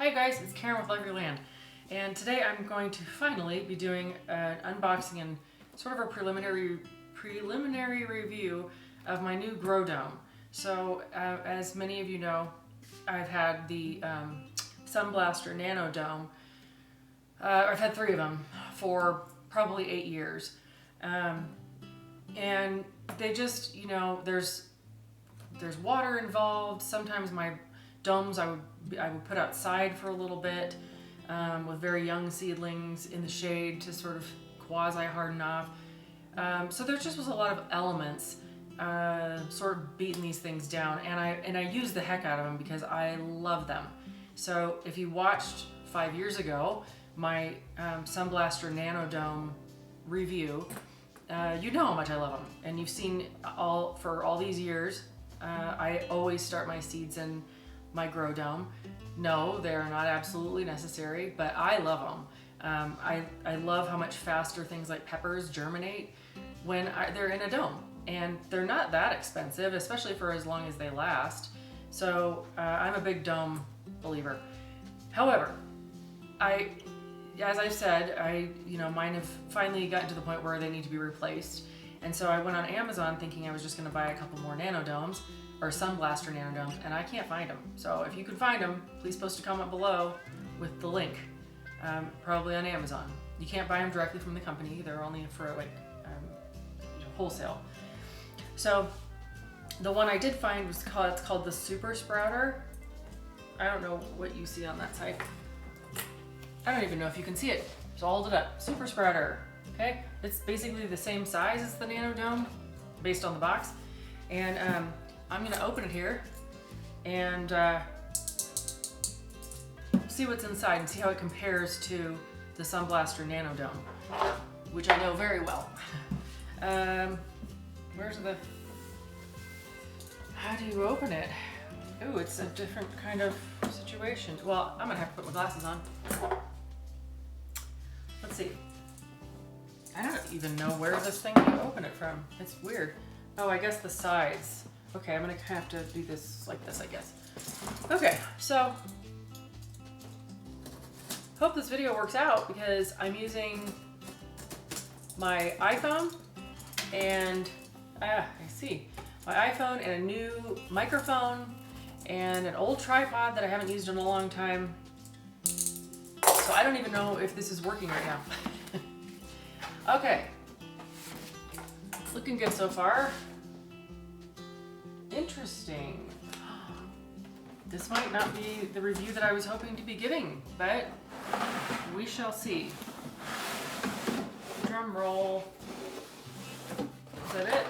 Hey guys, it's Karen with Love Your Land, and today I'm going to finally be doing an unboxing and sort of a preliminary review of my new grow dome. So as many of you know, I've had the Sunblaster Nano Dome. I've had 3 of them for probably 8 years, and they just, you know, there's water involved. Sometimes my domes I would put outside for a little bit with very young seedlings in the shade to sort of quasi harden off. So there just was a lot of elements sort of beating these things down, and I use the heck out of them because I love them. So if you watched 5 years ago my Sunblaster Nano Dome review, you know how much I love them, and you've seen for all these years. I always start my seeds in my grow dome. No, they're not absolutely necessary, but I love them. I love how much faster things like peppers germinate when they're in a dome, and they're not that expensive, especially for as long as they last. So I'm a big dome believer. However, as I've said, mine have finally gotten to the point where they need to be replaced. And so I went on Amazon thinking I was just gonna buy a couple more Nano Domes, or Sunblaster Nano Domes, and I can't find them. So if you can find them, please post a comment below with the link, probably on Amazon. You can't buy them directly from the company. They're only for like wholesale. So the one I did find it's called the Super Sprouter. I don't know what you see on that side. I don't even know if you can see it. So I'll hold it up. Super Sprouter. Okay, it's basically the same size as the Nano Dome based on the box. And I'm gonna open it here and see what's inside and see how it compares to the Sunblaster Nano Dome, which I know very well. How do you open it? Ooh, it's a different kind of situation. Well, I'm gonna have to put my glasses on. Let's see. I don't even know where this thing you open it from. It's weird. Oh, I guess the sides. Okay, I'm gonna have to do this like this, I guess. Okay, so hope this video works out because I'm using my iPhone and I see my iPhone and a new microphone and an old tripod that I haven't used in a long time. So I don't even know if this is working right now. Okay, looking good so far. Interesting. This might not be the review that I was hoping to be giving, but we shall see. Drum roll. Is that it?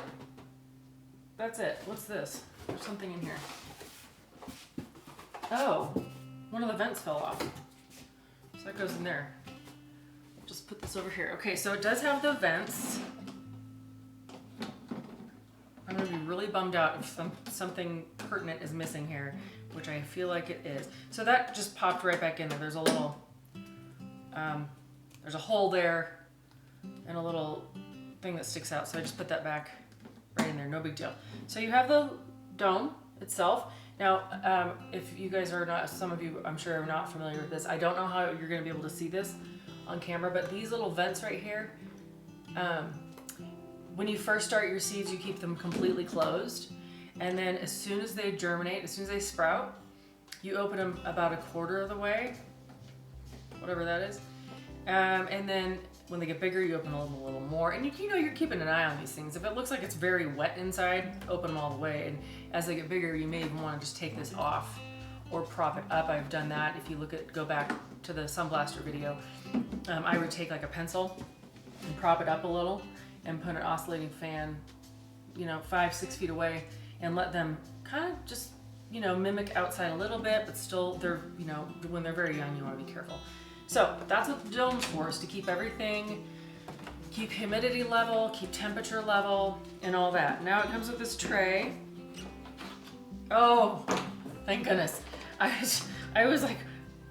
That's it. What's this? There's something in here. Oh, one of the vents fell off. So that goes in there. Just put this over here. Okay, so it does have the vents. I'm gonna be really bummed out if something pertinent is missing here, which I feel like it is. So that just popped right back in there. There's a little, there's a hole there and a little thing that sticks out. So I just put that back right in there, no big deal. So you have the dome itself. Now, if you guys are not, some of you I'm sure are not familiar with this, I don't know how you're gonna be able to see this on camera, but these little vents right here, when you first start your seeds, you keep them completely closed. And then as soon as they germinate, as soon as they sprout, you open them about 1/4 of the way, whatever that is. And then when they get bigger, you open them a little more. And you know, you're keeping an eye on these things. If it looks like it's very wet inside, open them all the way. And as they get bigger, you may even want to just take this off or prop it up. I've done that. If you go back to the Sunblaster video, I would take like a pencil and prop it up a little and put an oscillating fan, 5-6 feet away, and let them kind of just, mimic outside a little bit, but still they're, when they're very young, you want to be careful. So that's what the dome's for, is to keep everything, keep humidity level, keep temperature level, and all that. Now it comes with this tray. Oh, thank goodness. I was like,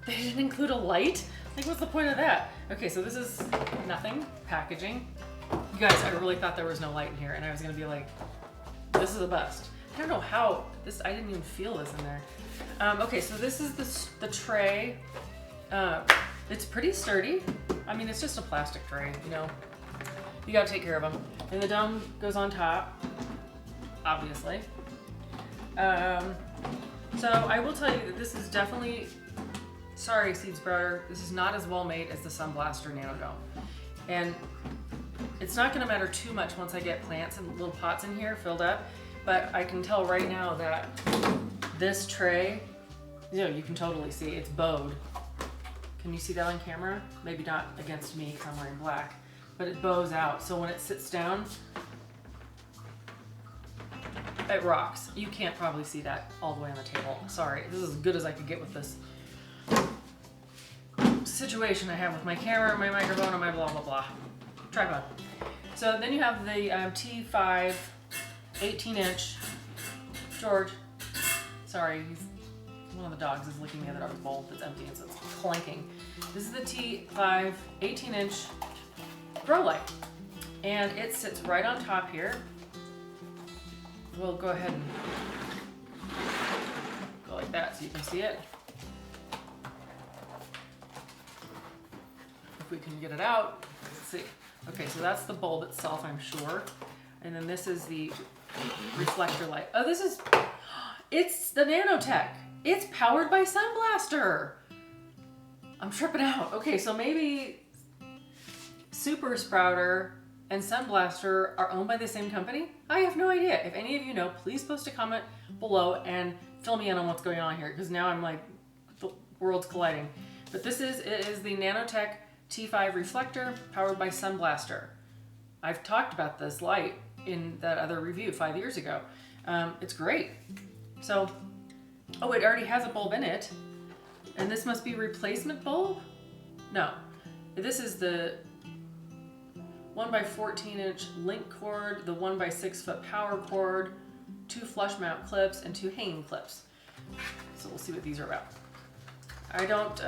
they didn't include a light? Like, what's the point of that? Okay, so this is nothing, packaging. You guys, I really thought there was no light in here, and I was gonna be like, this is a bust. don't know how this, I didn't even feel this in there. Okay, so this is the tray. It's pretty sturdy. I mean, it's just a plastic tray, you know. You gotta take care of them. And the dome goes on top, obviously. So I will tell you that this is definitely, sorry Seed Sprouter, this is not as well made as the Sunblaster Nano Dome. And it's not gonna matter too much once I get plants and little pots in here filled up, but I can tell right now that this tray, you know, you can totally see it's bowed. Can you see that on camera? Maybe not against me because I'm wearing black, but it bows out. So when it sits down, it rocks. You can't probably see that all the way on the table. Sorry, this is as good as I could get with this situation I have with my camera, my microphone, and my blah, blah, blah. Tripod. So then you have the T5 18-inch. George, sorry, one of the dogs is licking the other dog's bowl that's empty and so it's clanking. This is the T5 18-inch grow light. And it sits right on top here. We'll go ahead and go like that so you can see it. If we can get it out, let's see. Okay, so that's the bulb itself, I'm sure. And then this is the reflector light. Oh, it's the Nanotech. It's powered by Sunblaster. I'm tripping out. Okay, so maybe Super Sprouter and Sunblaster are owned by the same company? I have no idea. If any of you know, please post a comment below and fill me in on what's going on here, because now I'm like, the world's colliding. But it is the Nanotech T5 reflector powered by Sunblaster. I've talked about this light in that other review 5 years ago. It's great. So, oh, it already has a bulb in it. And this must be replacement bulb? No, this is the 1x14-inch link cord, the 1x6-foot power cord, 2 flush mount clips, and 2 hanging clips. So we'll see what these are about. I don't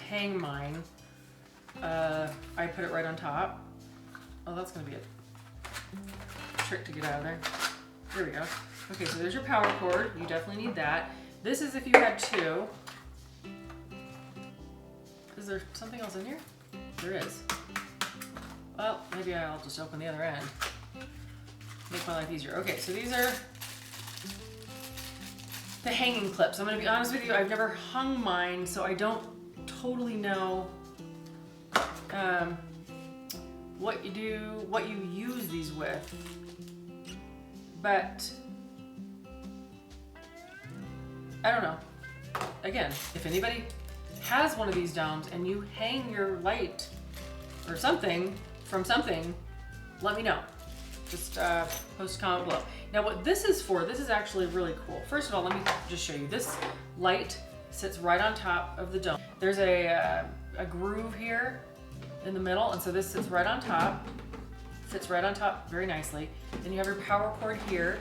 hang mine. I put it right on top. Oh, that's gonna be a trick to get out of there. Here we go. Okay, so there's your power cord. You definitely need that. This is if you had 2. Is there something else in here? There is. Well, maybe I'll just open the other end. Make my life easier. Okay, so these are the hanging clips. I'm gonna be honest with you, I've never hung mine, so I don't totally know what you do, what you use these with. But I don't know. Again, if anybody has one of these domes and you hang your light or something from something, let me know. Just post a comment below. Now what this is for, this is actually really cool. First of all, let me just show you. This light sits right on top of the dome. There's a groove here in the middle, and so this sits right on top. Fits right on top very nicely. Then you have your power cord here.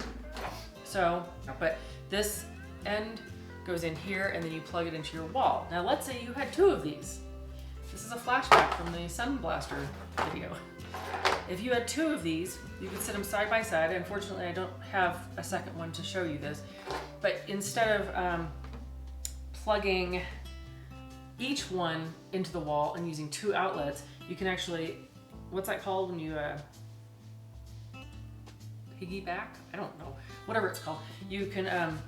So, but this end goes in here and then you plug it into your wall. Now let's say you had 2 of these. This is a flashback from the Sunblaster video. If you had 2 of these, you could sit them side by side. Unfortunately, I don't have a second one to show you this. But instead of plugging each one into the wall and using 2 outlets, you can actually, what's that called when you piggyback? I don't know, whatever it's called. You can,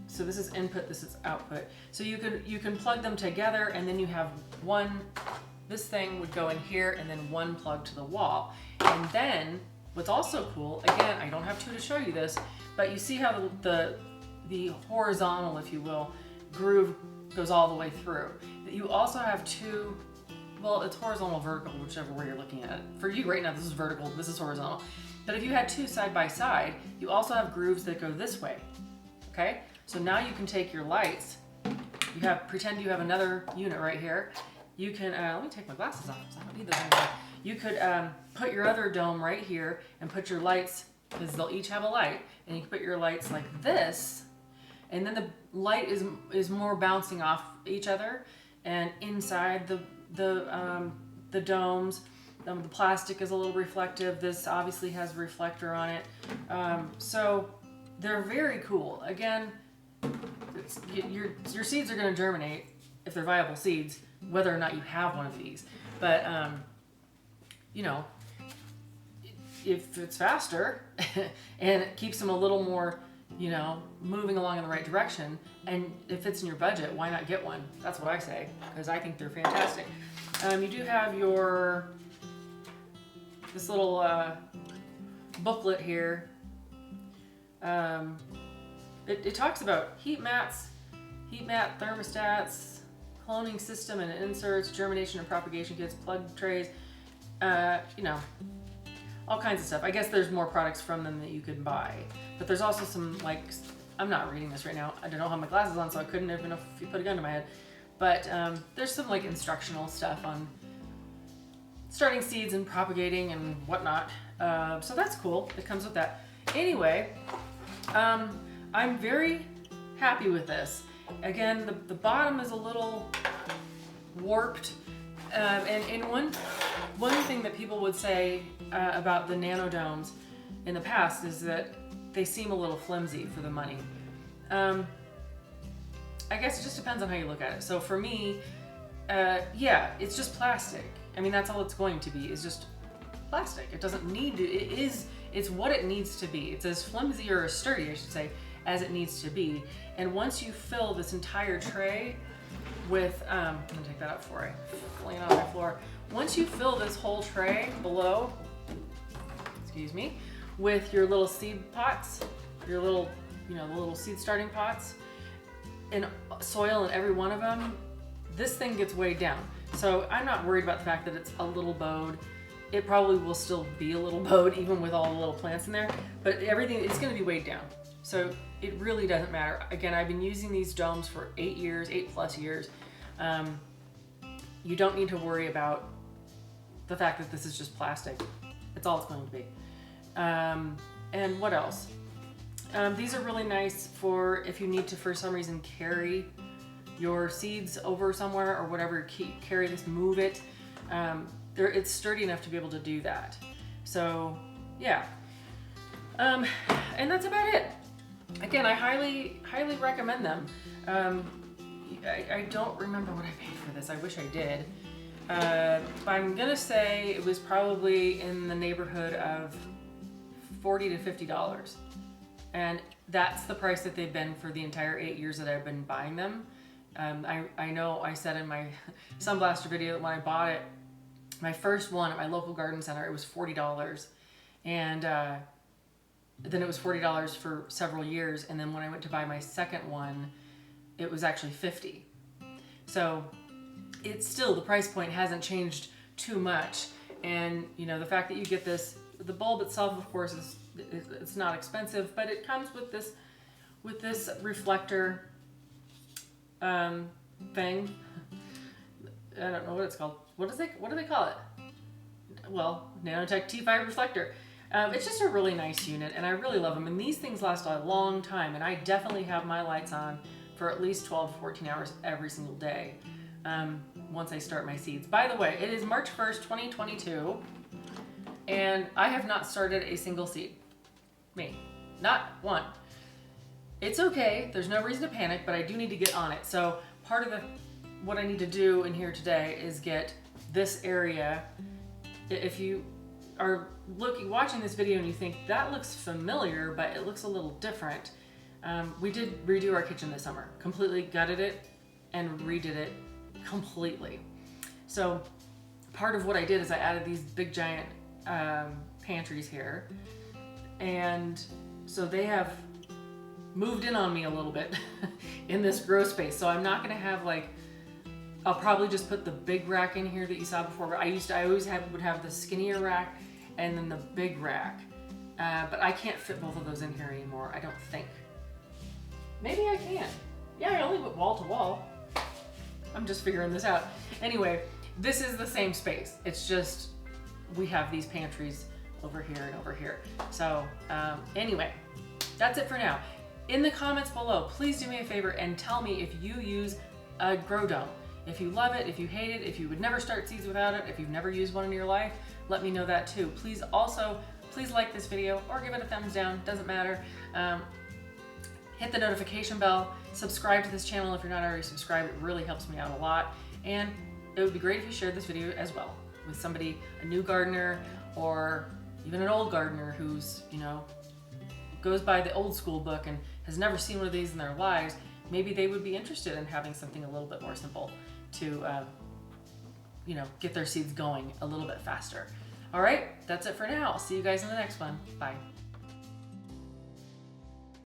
so this is input, this is output. So you can plug them together, and then you have one, this thing would go in here and then one plug to the wall. And then what's also cool, again, I don't have 2 to show you this, but you see how the horizontal, if you will, groove goes all the way through. You also have 2, well, it's horizontal, vertical, whichever way you're looking at it. For you right now, this is vertical, this is horizontal. But if you had 2 side by side, you also have grooves that go this way, okay? So now you can take your lights, pretend you have another unit right here. You can, let me take my glasses off, because I don't need those anymore. You could put your other dome right here and put your lights, because they'll each have a light, and you can put your lights like this, and then the light is more bouncing off each other, and inside the domes, the plastic is a little reflective. This obviously has a reflector on it. So they're very cool. Again, your seeds are going to germinate if they're viable seeds, whether or not you have one of these. But, you know, if it's faster and it keeps them a little more, you know, moving along in the right direction, and it fits in your budget, why not get one? That's what I say, because I think they're fantastic. You do have this little booklet here. It talks about heat mat thermostats, cloning system and inserts, germination and propagation kits, plug trays, you know, all kinds of stuff. I guess there's more products from them that you could buy, but there's also some, like, I'm not reading this right now. I don't have my glasses on, so I couldn't even if you put a gun to my head. But there's some like instructional stuff on starting seeds and propagating and whatnot. So that's cool. It comes with that. Anyway, I'm very happy with this. Again, the bottom is a little warped. And one thing that people would say about the nanodomes in the past is that they seem a little flimsy for the money. I guess it just depends on how you look at it. So for me, yeah, it's just plastic. I mean, that's all it's going to be, is just plastic. It doesn't need to, it's what it needs to be. It's as flimsy or as sturdy, I should say, as it needs to be. And once you fill this entire tray with, I'm gonna take that out before I lay it on my floor. Once you fill this whole tray below, excuse me, with your little seed pots, your little, you know, the little seed starting pots, and soil in every one of them, this thing gets weighed down. So I'm not worried about the fact that it's a little bowed. It probably will still be a little bowed even with all the little plants in there, but everything, it's gonna be weighed down. So it really doesn't matter. Again, I've been using these domes for 8+ years. You don't need to worry about the fact that this is just plastic. It's all it's going to be. And what else? These are really nice for if you need to, for some reason, carry your seeds over somewhere or whatever, carry this, move it. It's sturdy enough to be able to do that. So yeah, and that's about it. Again, I highly recommend them. I don't remember what I paid for this. I wish I did. But I'm gonna say it was probably in the neighborhood of $40 to $50. And that's the price that they've been for the entire 8 years that I've been buying them. I know I said in my Sunblaster video that when I bought it, my first one at my local garden center, it was $40. And then it was $40 for several years. And then when I went to buy my second one, it was actually $50. So it's still, the price point hasn't changed too much. And you know, the fact that you get this, the bulb itself, of course, it's not expensive, but it comes with this reflector thing. I don't know what it's called. What do they call it? Well, Nanotech T5 reflector. It's just a really nice unit, and I really love them. And these things last a long time, and I definitely have my lights on for at least 12 to 14 hours every single day once I start my seeds. By the way, it is March 1st, 2022, and I have not started a single seed. Me. Not one. It's okay. There's no reason to panic, but I do need to get on it. So part of what I need to do in here today is get this area. If you are watching this video and you think that looks familiar, but it looks a little different, we did redo our kitchen this summer. Completely gutted it and redid it completely. So part of what I did is I added these big giant pantries here, and so they have moved in on me a little bit in this grow space. So I'm not gonna have I'll probably just put the big rack in here that you saw before. But I always would have the skinnier rack and then the big rack. But I can't fit both of those in here anymore, I don't think. Maybe I can. Yeah, I only put wall to wall. I'm just figuring this out. Anyway, this is the same space. It's just, we have these pantries over here and over here. So anyway, that's it for now. In the comments below, please do me a favor and tell me if you use a grow dome. If you love it, if you hate it, if you would never start seeds without it, if you've never used one in your life, let me know that too. Please like this video or give it a thumbs down, doesn't matter. hit the notification bell, subscribe to this channel if you're not already subscribed. It really helps me out a lot. And it would be great if you shared this video as well with somebody, a new gardener or even an old gardener who's, you know, goes by the old school book and has never seen one of these in their lives. Maybe they would be interested in having something a little bit more simple to, you know, get their seeds going a little bit faster. All right, that's it for now. I'll see you guys in the next one. Bye.